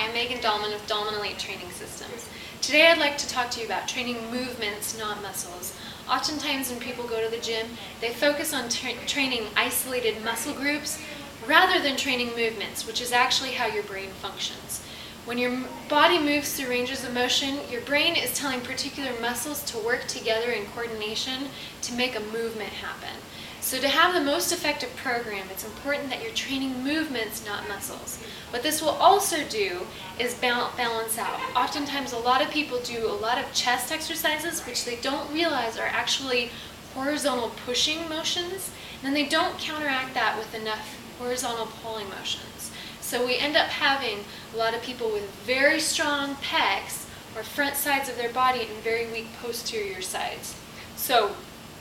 I'm Megan Dahlman with Dahlman Elite Training Systems. Today I'd like to talk to you about training movements, not muscles. Oftentimes when people go to the gym, they focus on training isolated muscle groups rather than training movements, which is actually how your brain functions. When your body moves through ranges of motion, your brain is telling particular muscles to work together in coordination to make a movement happen. So to have the most effective program, it's important that you're training movements, not muscles. What this will also do is balance out. Oftentimes a lot of people do a lot of chest exercises which they don't realize are actually horizontal pushing motions, and then they don't counteract that with enough horizontal pulling motions. So we end up having a lot of people with very strong pecs or front sides of their body and very weak posterior sides. So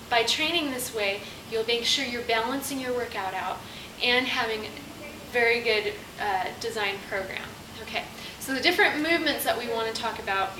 by training this way, you'll make sure you're balancing your workout out and having a very good design program. Okay, so the different movements that we want to talk about,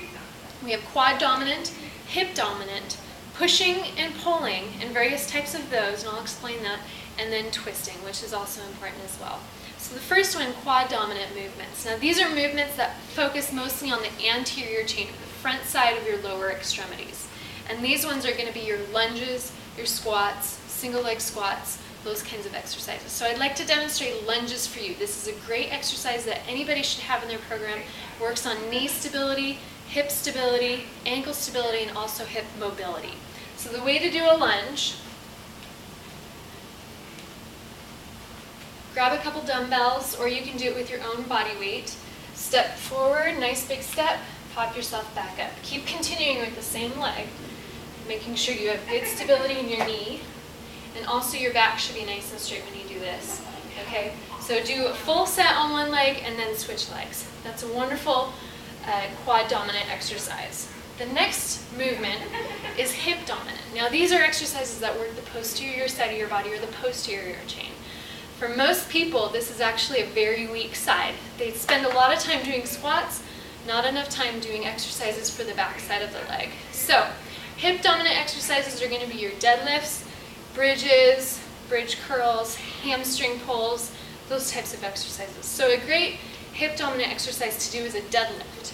we have quad dominant, hip dominant, pushing and pulling, and various types of those, and I'll explain that, and then twisting, which is also important as well. So the first one, quad dominant movements. Now these are movements that focus mostly on the anterior chain of the front side of your lower extremities. And these ones are going to be your lunges, your squats, single leg squats, those kinds of exercises. So I'd like to demonstrate lunges for you. This is a great exercise that anybody should have in their program. It works on knee stability, hip stability, ankle stability, and also hip mobility. So the way to do a lunge, grab a couple dumbbells, or you can do it with your own body weight. Step forward, nice big step, pop yourself back up. Keep continuing with the same leg, making sure you have good stability in your knee, and also your back should be nice and straight when you do this. Okay, so do a full set on one leg and then switch legs. That's a wonderful quad dominant exercise. The next movement is hip dominant. Now these are exercises that work the posterior side of your body or the posterior chain. For most people, this is actually a very weak side. They spend a lot of time doing squats, not enough time doing exercises for the back side of the leg. So hip dominant exercises are going to be your deadlifts, bridges, bridge curls, hamstring pulls, those types of exercises. So a great hip dominant exercise to do is a deadlift.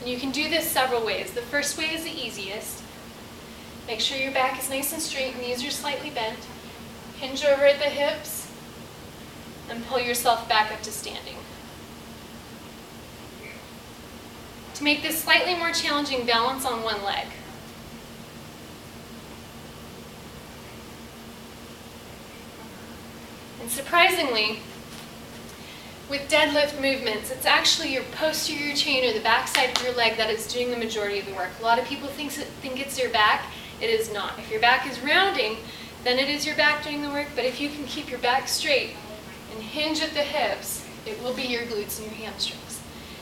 And you can do this several ways. The first way is the easiest. Make sure your back is nice and straight, knees are slightly bent. Hinge over at the hips and pull yourself back up to standing. To make this slightly more challenging, balance on one leg. And surprisingly, with deadlift movements, it's actually your posterior chain or the back side of your leg that is doing the majority of the work. A lot of people think it's your back. It is not. If your back is rounding, then it is your back doing the work, but if you can keep your back straight and hinge at the hips, it will be your glutes and your hamstrings.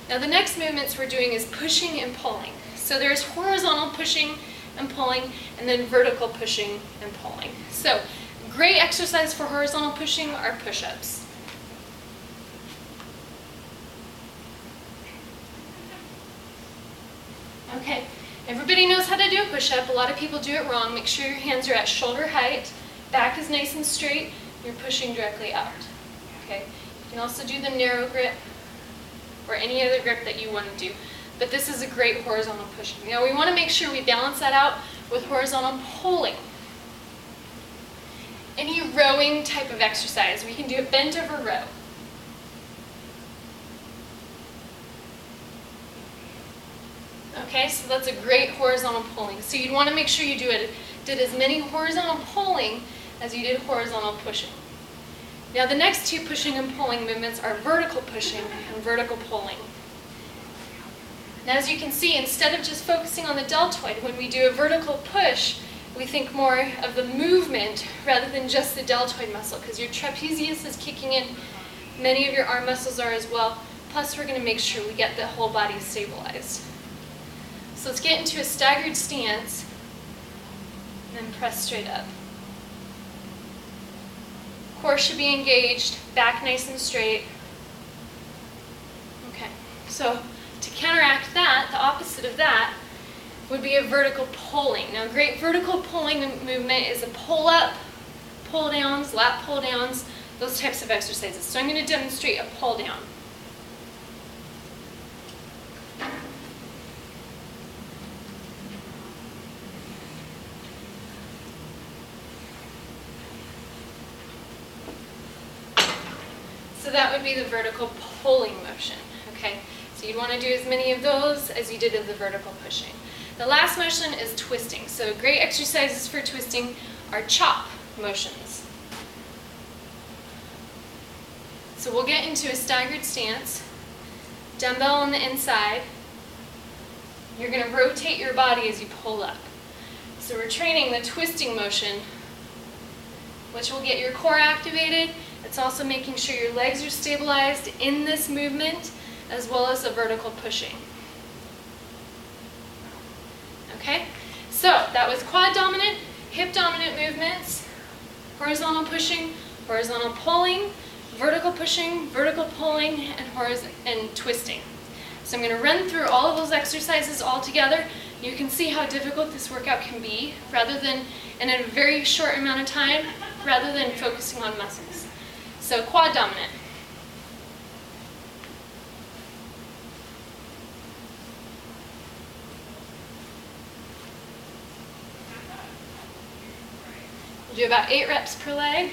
Now the next movements we're doing is pushing and pulling. So there's horizontal pushing and pulling, and then vertical pushing and pulling. So great exercise for horizontal pushing are push-ups. Okay. Everybody knows how to do a push-up. A lot of people do it wrong. Make sure your hands are at shoulder height, back is nice and straight, you're pushing directly out. Okay? You can also do the narrow grip or any other grip that you want to do. But this is a great horizontal pushing. Now we want to make sure we balance that out with horizontal pulling. Any rowing type of exercise, we can do a bent over row. Okay, so that's a great horizontal pulling. So you'd want to make sure you did as many horizontal pulling as you did horizontal pushing. Now the next two pushing and pulling movements are vertical pushing and vertical pulling. Now as you can see, instead of just focusing on the deltoid, when we do a vertical push, we think more of the movement rather than just the deltoid muscle, because your trapezius is kicking in, many of your arm muscles are as well, plus we're going to make sure we get the whole body stabilized. So let's get into a staggered stance and then press straight up. Core should be engaged, back nice and straight. Okay, so to counteract that, the opposite of that would be a vertical pulling. Now, a great vertical pulling movement is a pull up, pull downs, lat pull downs, those types of exercises. So I'm going to demonstrate a pull down. So that would be the vertical pulling motion, okay? So you'd want to do as many of those as you did of the vertical pushing. The last motion is twisting. So great exercises for twisting are chop motions. So we'll get into a staggered stance, dumbbell on the inside. You're going to rotate your body as you pull up. So we're training the twisting motion, which will get your core activated. It's also making sure your legs are stabilized in this movement, as well as the vertical pushing. Okay, so that was quad dominant, hip dominant movements, horizontal pushing, horizontal pulling, vertical pushing, vertical pulling, and twisting. So I'm going to run through all of those exercises all together. You can see how difficult this workout can be, in a very short amount of time, rather than focusing on muscles. So quad dominant. We'll do about 8 reps per leg.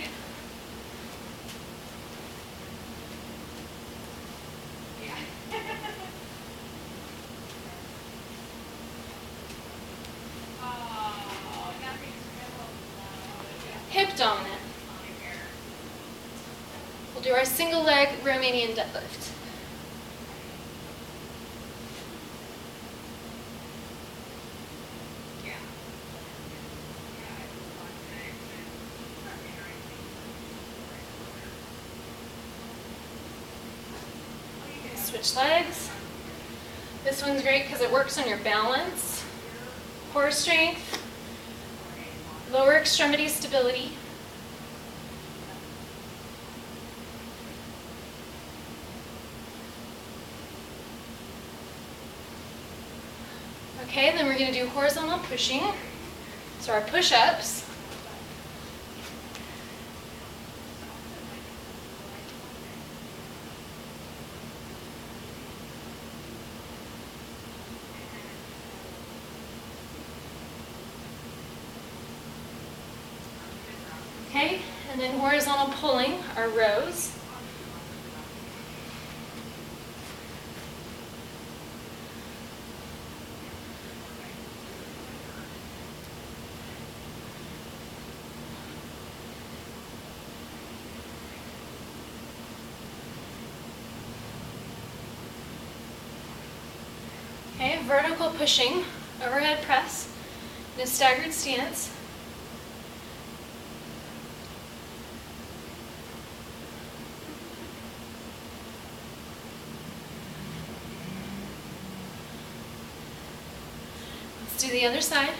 Hip dominant. We'll do our single leg Romanian deadlift. Switch legs. This one's great because it works on your balance, core strength, lower extremity stability. Okay, then we're going to do horizontal pushing. So our push-ups. Okay, and then horizontal pulling are rows. Okay, vertical pushing, overhead press in a staggered stance. Let's do the other side.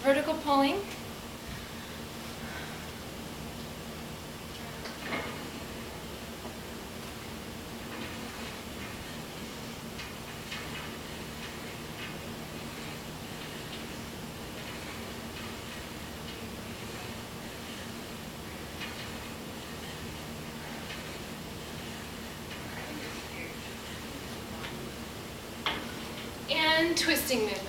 Vertical pulling. And twisting movement.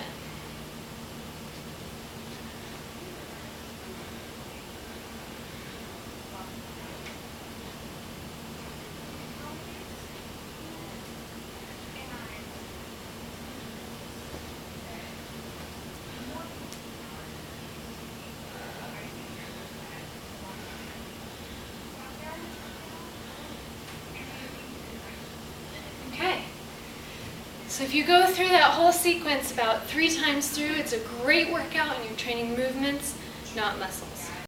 So if you go through that whole sequence about 3 times through, it's a great workout and you're training movements, not muscles.